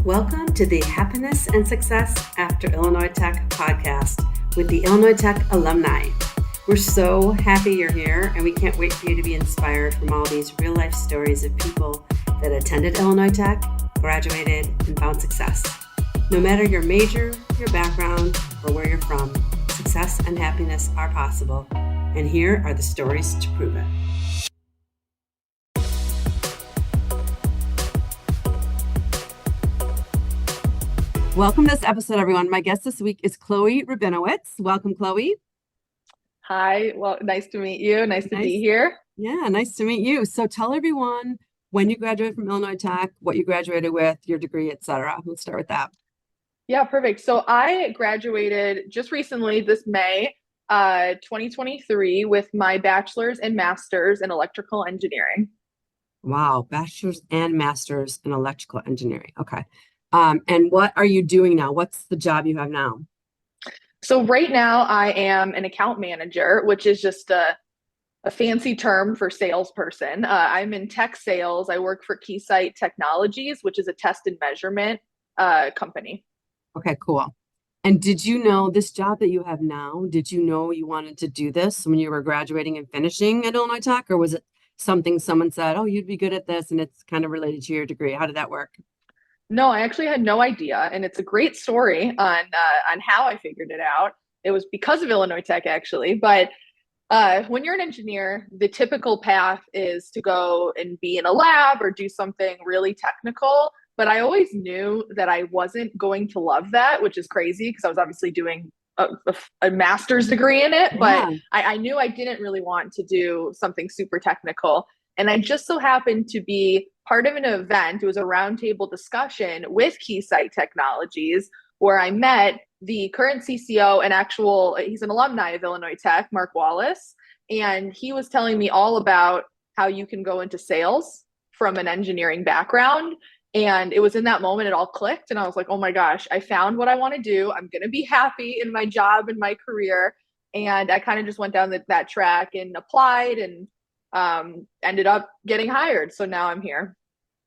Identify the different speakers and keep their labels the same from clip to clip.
Speaker 1: Welcome to the Happiness and Success After Illinois Tech podcast with the Illinois Tech alumni. We're so happy you're here, and we can't wait for you to be inspired from all these real-life stories of people that attended Illinois Tech, graduated, and found success. No matter your major, your background, or where you're from, success and happiness are possible, and here are the stories to prove it. Welcome to this episode, everyone. My guest this week is Chloe Rubinowicz. Welcome, Chloe.
Speaker 2: Hi. Well, nice to meet you. Nice to be here.
Speaker 1: Yeah, nice to meet you. So tell everyone when you graduated from Illinois Tech, what you graduated with, your degree, etc. Let's start with that.
Speaker 2: Yeah, perfect. So I graduated just recently this May, 2023 with my bachelor's and master's in electrical engineering.
Speaker 1: Wow, bachelor's and master's in electrical engineering. Okay. And what are you doing now? What's the job you have now?
Speaker 2: So right now I am an account manager, which is just a fancy term for salesperson. I'm in tech sales. I work for Keysight Technologies, which is a test and measurement company.
Speaker 1: Okay, cool. And did you know this job that you have now, did you know you wanted to do this when you were graduating and finishing at Illinois Tech? Or was it something someone said, oh, you'd be good at this, and it's kind of related to your degree? How did that work?
Speaker 2: No, I actually had no idea, and it's a great story on how I figured it out. It was because of Illinois Tech, actually. But when you're an engineer, the typical path is to go and be in a lab or do something really technical. But I always knew that I wasn't going to love that, which is crazy because I was obviously doing a master's degree in it. But I knew I didn't really want to do something super technical. And I just so happened to be part of an event. It was a roundtable discussion with Keysight Technologies where I met the current CCO and he's an alumni of Illinois Tech, Mark Wallace. And he was telling me all about how you can go into sales from an engineering background. And it was in that moment it all clicked. And I was like, oh my gosh, I found what I want to do. I'm going to be happy in my job and my career. And I kind of just went down that track and applied and ended up getting hired. So now I'm here.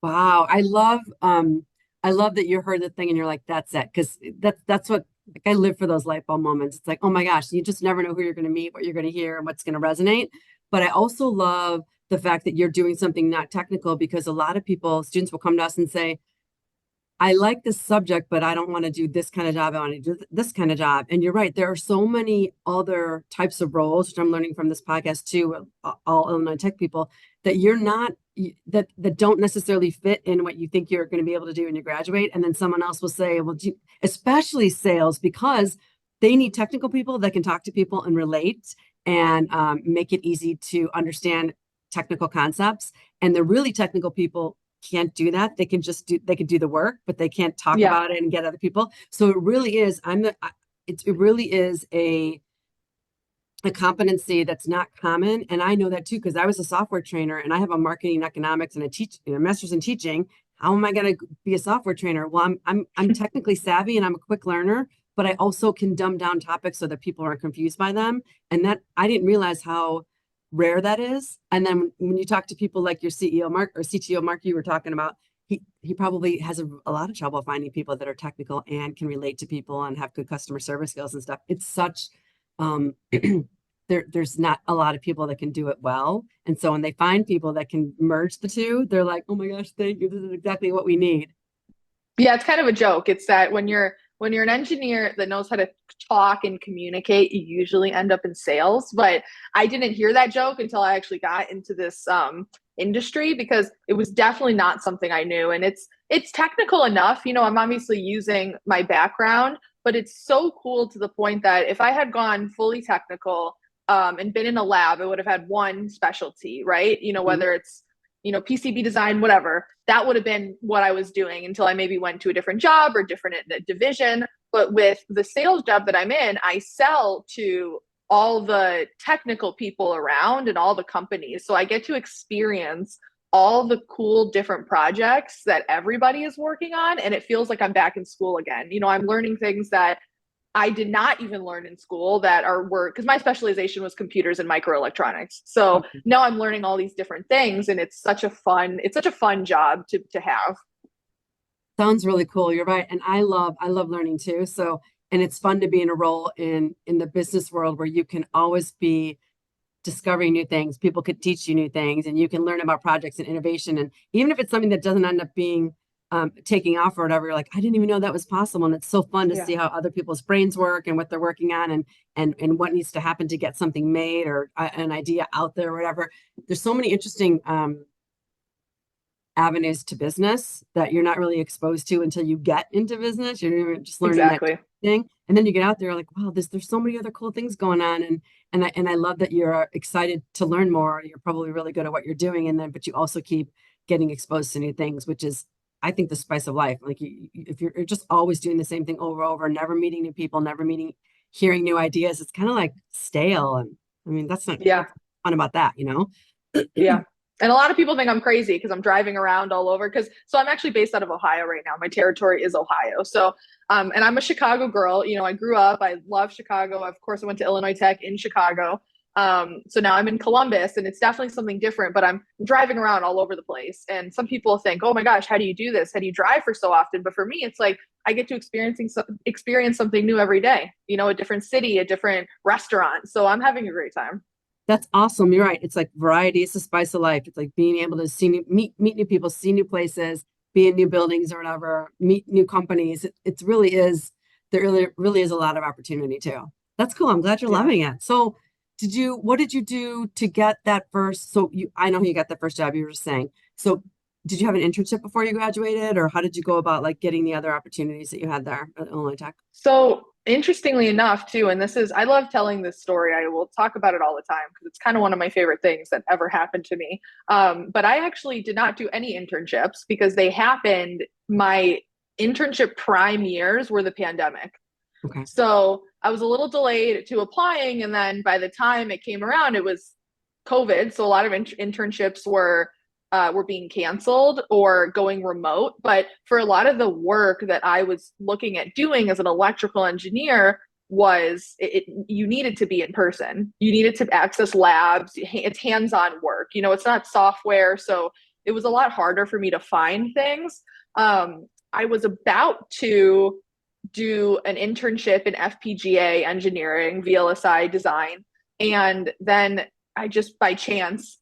Speaker 1: Wow. I love that you heard the thing and you're like, that's it. Because that's what, like, I live for those light bulb moments. It's like, oh my gosh, you just never know who you're going to meet, what you're going to hear, and what's going to resonate. But I also love the fact that you're doing something not technical, because a lot of students will come to us and say, I like this subject, but I don't want to do this kind of job. I want to do this kind of job. And you're right. There are so many other types of roles, which I'm learning from this podcast too, all Illinois Tech people, that you're not, that don't necessarily fit in what you think you're going to be able to do when you graduate. And then someone else will say, well, especially sales, because they need technical people that can talk to people and relate and make it easy to understand technical concepps. And the really technical people can't do that. They can do the work, but they can't talk about it and get other people. So it really is, it really is a competency that's not common. And I know that too, because I was a software trainer and I have a marketing economics and a master's in teaching. How am I going to be a software trainer? Well, I'm technically savvy and I'm a quick learner, but I also can dumb down topics so that people aren't confused by them. And that I didn't realize how rare that is. And then when you talk to people like your CEO Mark or CTO Mark, you were talking about, he probably has a lot of trouble finding people that are technical and can relate to people and have good customer service skills and stuff. It's such there's not a lot of people that can do it well. And so when they find people that can merge the two, they're like, oh my gosh, thank you. This is exactly what we need.
Speaker 2: Yeah, it's kind of a joke. It's that when you're an engineer that knows how to talk and communicate, you usually end up in sales. But I didn't hear that joke until I actually got into this industry, because it was definitely not something I knew. And it's technical enough. You know, I'm obviously using my background, but it's so cool to the point that if I had gone fully technical and been in a lab, I would have had one specialty, right? You know, whether it's PCB design, whatever, that would have been what I was doing until I maybe went to a different job or different division. But with the sales job that I'm in, I sell to all the technical people around and all the companies. So I get to experience all the cool different projects that everybody is working on. And it feels like I'm back in school again. You know, I'm learning things that I did not even learn in school that are work, because my specialization was computers and microelectronics. So
Speaker 1: Okay.
Speaker 2: now I'm learning all these different things, and it's such a fun job to have.
Speaker 1: Sounds really cool. You're right. And I love learning too. So, and it's fun to be in a role in the business world where you can always be discovering new things. People could teach you new things and you can learn about projects and innovation. And even if it's something that doesn't end up being taking off or whatever, you're like, I didn't even know that was possible. And it's so fun to
Speaker 2: Yeah.
Speaker 1: see how other people's brains work and what they're working on and what needs to happen to get something made or an idea out there or whatever. There's so many interesting avenues to business that you're not really exposed to until you get into business. You're just learning that
Speaker 2: Exactly.
Speaker 1: thing. And then you get out there like, wow, there's so many other cool things going on. And I love that you're excited to learn more. You're probably really good at what you're doing. And then, but you also keep getting exposed to new things, which is, I think, the spice of life. Like if you're just always doing the same thing over and over, never meeting new people, hearing new ideas, it's kind of like stale. And I mean, that's not
Speaker 2: Yeah.
Speaker 1: what's fun about that, you know?
Speaker 2: Yeah. And a lot of people think I'm crazy because I'm driving around all over. So I'm actually based out of Ohio right now. My territory is Ohio. So, and I'm a Chicago girl. You know, I grew up, I love Chicago. Of course, I went to Illinois Tech in Chicago. So now I'm in Columbus and it's definitely something different, but I'm driving around all over the place. And some people think, oh my gosh, how do you do this? How do you drive for so often? But for me, it's like I get to experience something new every day, you know, a different city, a different restaurant. So I'm having a great time.
Speaker 1: That's awesome. You're right. It's like variety is the spice of life. It's like being able to meet new people, see new places, be in new buildings or whatever, meet new companies. It really is. There really is a lot of opportunity too. That's cool. I'm glad you're
Speaker 2: Yeah.
Speaker 1: loving it. So, what did you do to get that first? So I know how you got that first job. You were just saying. So, did you have an internship before you graduated, or how did you go about like getting the other opportunities that you had there at Illinois Tech?
Speaker 2: So interestingly enough, too, and I love telling this story. I will talk about it all the time because it's kind of one of my favorite things that ever happened to me. But I actually did not do any internships because they happened. My internship prime years were the pandemic.
Speaker 1: Okay.
Speaker 2: So I was a little delayed to applying. And then by the time it came around, it was COVID. So a lot of internships were being canceled or going remote. But for a lot of the work that I was looking at doing as an electrical engineer you needed to be in person. You needed to access labs. It's hands-on work. You know, it's not software. So it was a lot harder for me to find things. I was about to do an internship in FPGA engineering, VLSI design. And then I just by chance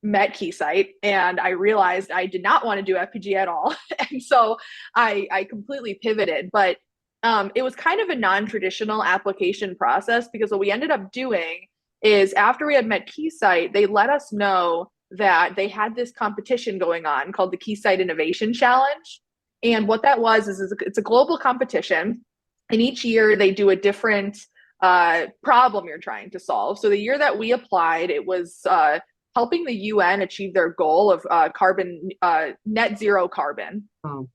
Speaker 2: met Keysight and I realized I did not want to do FPGA at all. And so I completely pivoted. But it was kind of a non-traditional application process because what we ended up doing is after we had met Keysight, they let us know that they had this competition going on called the Keysight Innovation Challenge. And what that is it's a global competition. And each year they do a different problem you're trying to solve. So the year that we applied, it was helping the UN achieve their goal of net zero carbon
Speaker 1: Oh,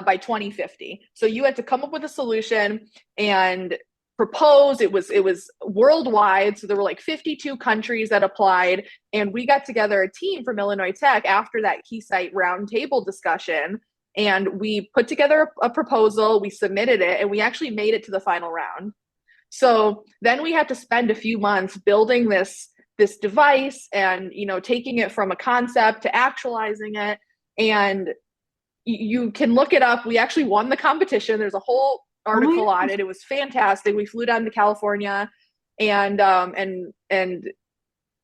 Speaker 2: by 2050. So you had to come up with a solution and propose. It was worldwide. So there were like 52 countries that applied. And we got together a team from Illinois Tech after that Keysight roundtable discussion. And we put together a proposal, we submitted it, and we actually made it to the final round. So then we had to spend a few months building this device and taking it from a concept to actualizing it. And you can look it up. We actually won the competition. There's a whole
Speaker 1: oh my
Speaker 2: article on
Speaker 1: gosh.
Speaker 2: it. It was fantastic. We flew down to California and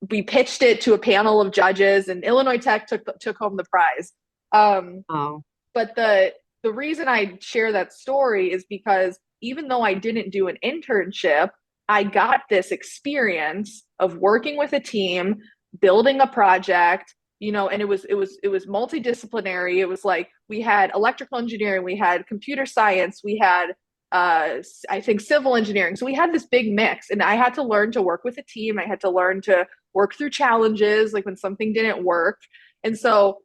Speaker 2: we pitched it to a panel of judges, and Illinois Tech took home the prize. Um,
Speaker 1: Oh,
Speaker 2: but the reason I share that story is because even though I didn't do an internship, I got this experience of working with a team, building a project, and it was multidisciplinary. It was like we had electrical engineering, we had computer science, we had I think civil engineering. So we had this big mix, and I had to learn to work with a team. I had to learn to work through challenges, like when something didn't work. And so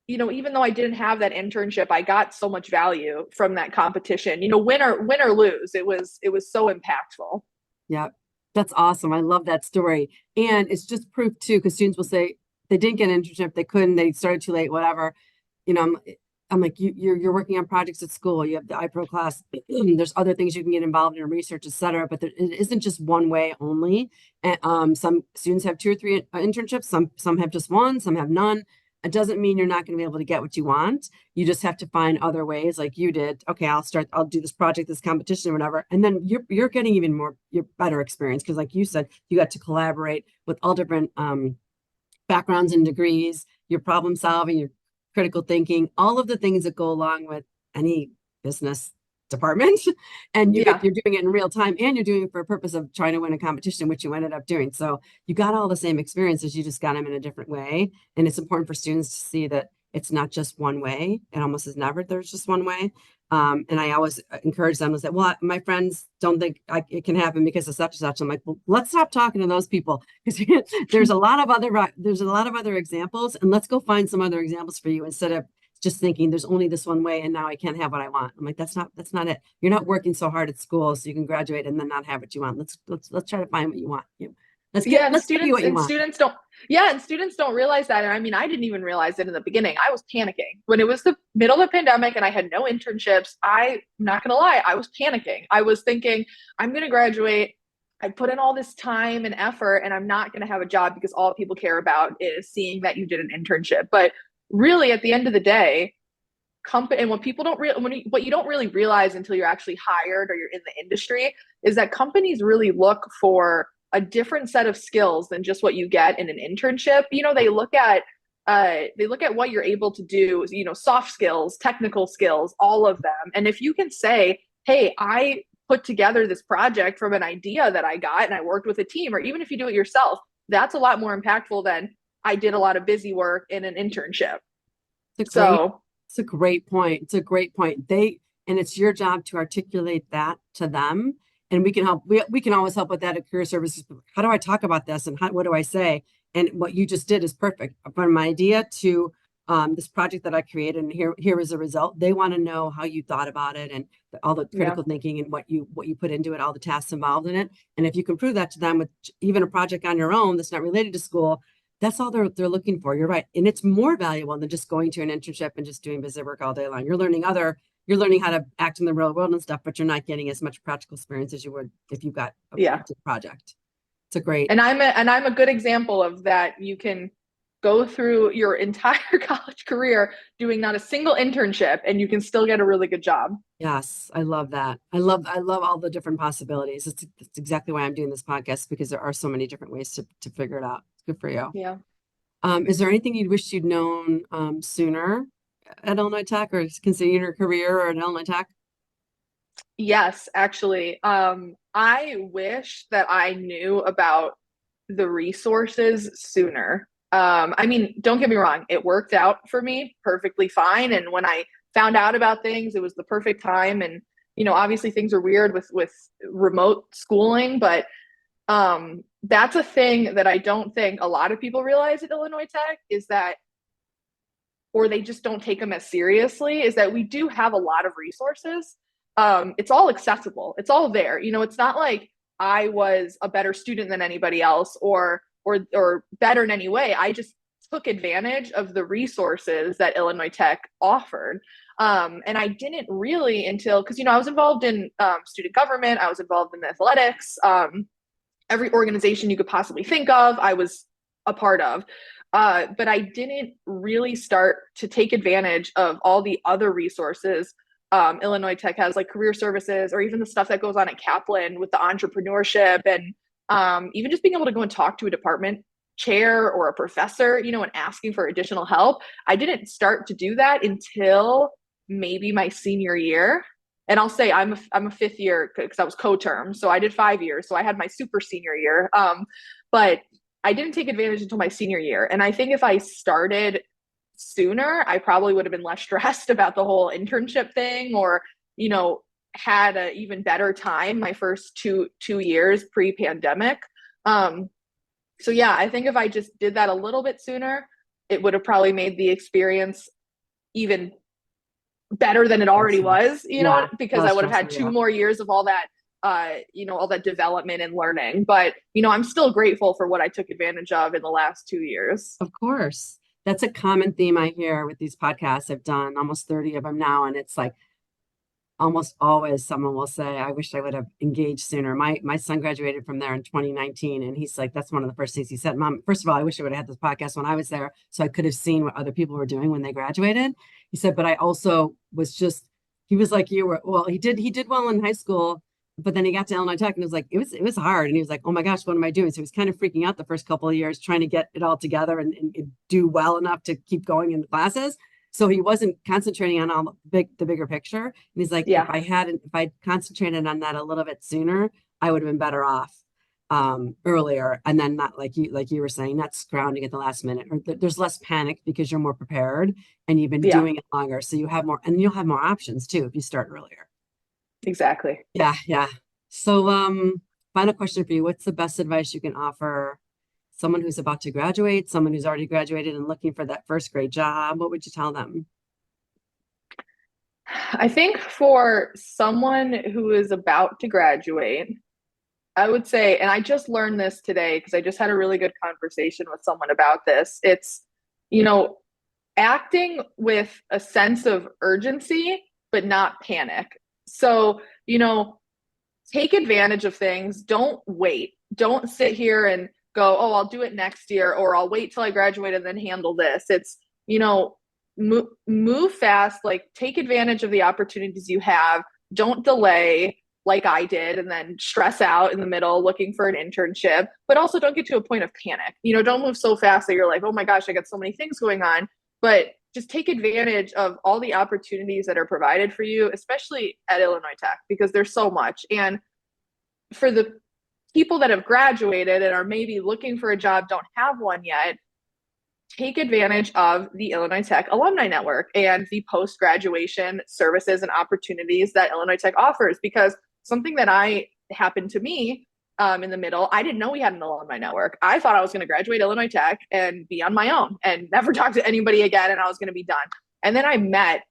Speaker 2: even though I didn't have that internship, I got so much value from that competition. Win or lose, it was so impactful.
Speaker 1: yeah. That's awesome. I love that story. And it's just proof too, because students will say they didn't get an internship, they couldn't, they started too late, whatever. You know, I'm like, you're working on projects at school. You have the iPro class. There's other things you can get involved in, research, et cetera. But it isn't just one way only. And some students have 2 or 3 internships. Some have just one. Some have none. It doesn't mean you're not going to be able to get what you want. You just have to find other ways, like you did. Okay, I'll do this project, this competition, or whatever. And then you're getting even more, your better experience because, like you said, you got to collaborate with all different backgrounds and degrees. Your problem solving, your critical thinking, all of the things that go along with any business department. And you're doing it in real time, and you're doing it for a purpose of trying to win a competition, which you ended up doing. So you got all the same experiences, you just got them in a different way. And it's important for students to see that it's not just one way. It almost is never there's just one way. And I always encourage them to say, well, my friends don't think it can happen because of such and such. I'm like, well, let's stop talking to those people because there's a lot of other examples, and let's go find some other examples for you instead of just thinking there's only this one way and now I can't have what I want. I'm like, that's not it. You're not working so hard at school so you can graduate and then not have what you want. Let's try to find what you want. Let's give you what you want.
Speaker 2: Students don't realize that. And I mean, I didn't even realize it in the beginning. I was panicking when it was the middle of the pandemic and I had no internships. I'm not gonna lie, I was panicking. I was thinking, I'm gonna graduate. I put in all this time and effort and I'm not gonna have a job because all people care about is seeing that you did an internship. But really, at the end of the day, company, and what people don't what you don't really realize until you're actually hired or you're in the industry is that companies really look for a different set of skills than just what you get in an internship. They look at what you're able to do, soft skills, technical skills, all of them. And if you can say, hey, I put together this project from an idea that I got and I worked with a team, or even if you do it yourself, that's a lot more impactful than I did a lot of busy work in an internship.
Speaker 1: It's a great point. It's a great point. And it's your job to articulate that to them. And we can help. We can always help with that at Career Services. How do I talk about this? And what do I say? And what you just did is perfect. From my idea to this project that I created, and here is a result. They want to know how you thought about it and all the critical thinking and what you put into it, all the tasks involved in it. And if you can prove that to them with even a project on your own that's not related to school, that's all they're looking for. You're right. And it's more valuable than just going to an internship and just doing busy work all day long. You're learning how to act in the real world and stuff, but you're not getting as much practical experience as you would if you got a project. It's a great.
Speaker 2: And I'm a good example of that. You can go through your entire college career doing not a single internship and you can still get a really good job.
Speaker 1: Yes, I love that. I love all the different possibilities. It's exactly why I'm doing this podcast, because there are so many different ways to figure it out. It's good for you.
Speaker 2: Yeah.
Speaker 1: Is there anything you'd wish you'd known sooner at Illinois Tech, or considering your career or at Illinois Tech?
Speaker 2: Yes, actually. I wish that I knew about the resources sooner. I mean, don't get me wrong, it worked out for me perfectly fine. And when I found out about things, it was the perfect time. And, obviously things are weird with remote schooling, but that's a thing that I don't think a lot of people realize at Illinois Tech is that, or they just don't take them as seriously, is that we do have a lot of resources. It's all accessible. It's all there. It's not like I was a better student than anybody else or better in any way. I just took advantage of the resources that Illinois Tech offered. And I didn't really until, because, I was involved in student government. I was involved in athletics. Every organization you could possibly think of, I was a part of. But I didn't really start to take advantage of all the other resources Illinois Tech has, like career services, or even the stuff that goes on at Kaplan with the entrepreneurship, and even just being able to go and talk to a department chair or a professor, and asking for additional help. I didn't start to do that until maybe my senior year. And I'll say I'm a fifth year because I was co-term. So I did 5 years. So I had my super senior year. But I didn't take advantage until my senior year. And I think if I started sooner, I probably would have been less stressed about the whole internship thing, or, had an even better time my first two years pre-pandemic. So yeah, I think if I just did that a little bit sooner, it would have probably made the experience even better than it already was, because I would have had 2 more years of all that, all that development and learning. But, I'm still grateful for what I took advantage of in the last 2 years.
Speaker 1: Of course. that's a common theme I hear with these podcasts. I've done almost 30 of them now, and it's like almost always someone will say, I wish I would have engaged sooner. My son graduated from there in 2019, and he's like, that's one of the first things he said. Mom, first of all, I wish I would have had this podcast when I was there so I could have seen what other people were doing when they graduated. He said, but I also was just, he was like you were, well, he did well in high school, but then he got to Illinois Tech and it was like, it was hard. And he was like, oh my gosh, what am I doing? So he was kind of freaking out the first couple of years trying to get it all together and do well enough to keep going in the classes. So he wasn't concentrating on all the bigger picture. And he's like,
Speaker 2: Yeah.
Speaker 1: if I'd concentrated on that a little bit sooner, I would have been better off earlier. And then not like you were saying, not scrounging at the last minute, or there's less panic because you're more prepared and you've been
Speaker 2: Yeah,
Speaker 1: doing it longer. So you have more, and you'll have more options too if you start earlier.
Speaker 2: exactly.
Speaker 1: Yeah, yeah. So final question for you. What's the best advice you can offer someone who's about to graduate, someone who's already graduated and looking for that first grade job? What would you tell them?
Speaker 2: I think for someone who is about to graduate, I would say, and I just learned this today because I just had a really good conversation with someone about this. It's, you know, acting with a sense of urgency, but not panic. So, take advantage of things. Don't wait. Don't sit here and go, oh, I'll do it next year, or I'll wait till I graduate and then handle this. It's, move fast, like take advantage of the opportunities you have. Don't delay like I did and then stress out in the middle looking for an internship, but also don't get to a point of panic. Don't move so fast that you're like, oh my gosh, I got so many things going on. But just take advantage of all the opportunities that are provided for you, especially at Illinois Tech, because there's so much. And for the people that have graduated and are maybe looking for a job, don't have one yet, take advantage of the Illinois Tech Alumni Network and the post-graduation services and opportunities that Illinois Tech offers. Because something that happened to me in the middle, I didn't know we had an alumni network. I thought I was going to graduate Illinois Tech and be on my own and never talk to anybody again, and I was going to be done. And then I met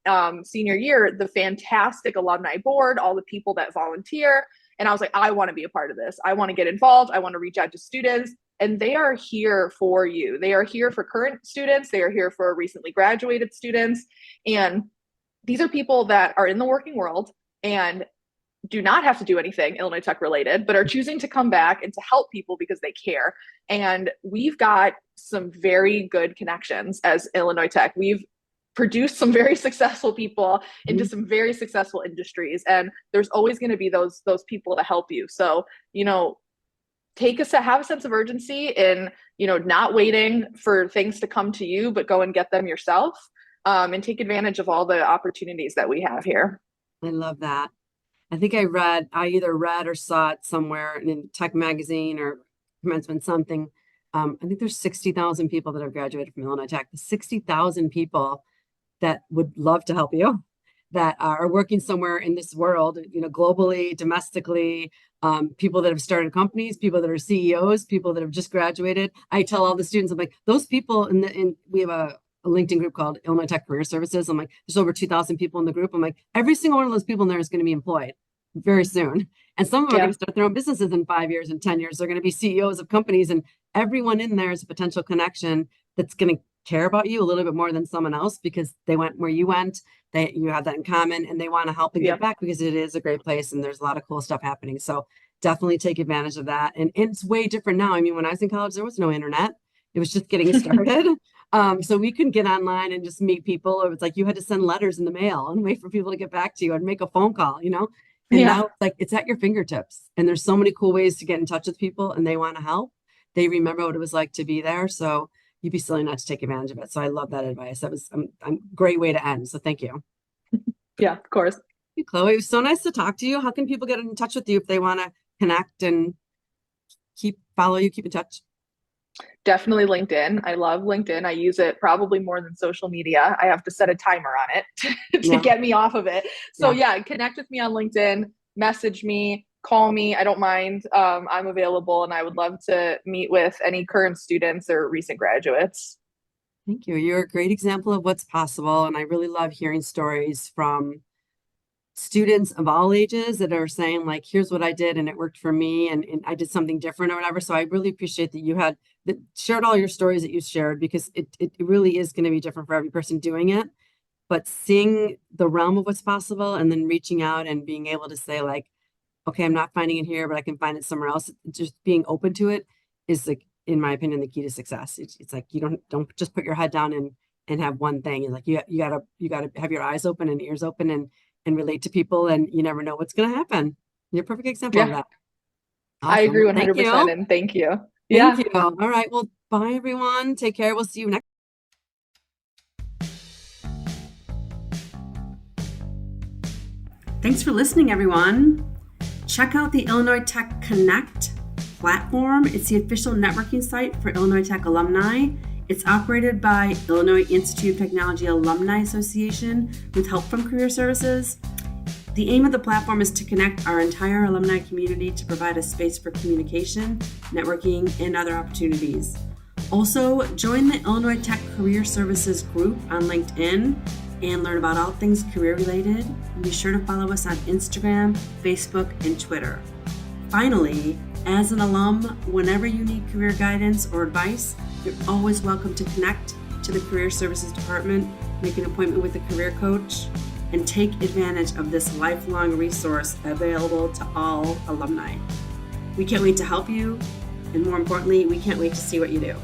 Speaker 2: senior year the fantastic alumni board, all the people that volunteer. And I was like, I want to be a part of this. I want to get involved. I want to reach out to students. And they are here for you. They are here for current students. They are here for recently graduated students. And these are people that are in the working world and do not have to do anything Illinois Tech related, but are choosing to come back and to help people because they care. And we've got some very good connections as Illinois Tech. We've produced some very successful people into some very successful industries. And there's always going to be those people to help you. So, have a sense of urgency in, not waiting for things to come to you, but go and get them yourself, and take advantage of all the opportunities that we have here.
Speaker 1: I love that. I think I either read or saw it somewhere in Tech Magazine or Commencement something. I think there's 60,000 people that have graduated from Illinois Tech. 60,000 people that would love to help you, that are working somewhere in this world, globally, domestically, people that have started companies, people that are CEOs, people that have just graduated. I tell all the students, I'm like, those people we have a LinkedIn group called Illinois Tech Career Services. I'm like, there's over 2,000 people in the group. I'm like, every single one of those people in there is going to be employed very soon. And some of them are going to start their own businesses in 5 years and 10 years. They're going to be CEOs of companies, and everyone in there is a potential connection that's going to care about you a little bit more than someone else because they went where you went. You have that in common, and they want to help and give back because it is a great place and there's a lot of cool stuff happening. So definitely take advantage of that. And it's way different now. I mean, when I was in college, there was no internet. It was just getting started. So we couldn't get online and just meet people. It was like you had to send letters in the mail and wait for people to get back to you and make a phone call, And now it's at your fingertips. And there's so many cool ways to get in touch with people, and they want to help. They remember what it was like to be there. So you'd be silly not to take advantage of it. So I love that advice. That was a great way to end. So thank you.
Speaker 2: Yeah, of course.
Speaker 1: Hey, Chloe, it was so nice to talk to you. How can people get in touch with you if they want to connect and follow you, keep in touch?
Speaker 2: Definitely LinkedIn. I love LinkedIn. I use it probably more than social media. I have to set a timer on it to get me off of it. So connect with me on LinkedIn, message me, call me. I don't mind. I'm available, and I would love to meet with any current students or recent graduates.
Speaker 1: Thank you. You're a great example of what's possible. And I really love hearing stories from students of all ages that are saying like, here's what I did and it worked for me, and I did something different or whatever. So I really appreciate that you had that shared all your stories that you shared, because it really is going to be different for every person doing it. But seeing the realm of what's possible and then reaching out and being able to say like, okay, I'm not finding it here, but I can find it somewhere else. Just being open to it is, like, in my opinion, the key to success. It's like you don't just put your head down and have one thing. And like you gotta have your eyes open and ears open and relate to people, and you never know what's gonna happen. You're a perfect example of
Speaker 2: Yeah,
Speaker 1: that.
Speaker 2: I
Speaker 1: Awesome.
Speaker 2: agree
Speaker 1: Well, thank
Speaker 2: 100%.
Speaker 1: you.
Speaker 2: And thank you.
Speaker 1: Thank
Speaker 2: Yeah.
Speaker 1: you. All right. Well, bye everyone. Take care. We'll see you next. Thanks for listening, everyone. Check out the Illinois Tech Connect platform. It's the official networking site for Illinois Tech alumni. It's operated by Illinois Institute of Technology Alumni Association with help from Career Services. The aim of the platform is to connect our entire alumni community to provide a space for communication, networking, and other opportunities. Also, join the Illinois Tech Career Services group on LinkedIn and learn about all things career related. And be sure to follow us on Instagram, Facebook, and Twitter. Finally, as an alum, whenever you need career guidance or advice, you're always welcome to connect to the Career Services Department, make an appointment with a career coach, and take advantage of this lifelong resource available to all alumni. We can't wait to help you, and more importantly, we can't wait to see what you do.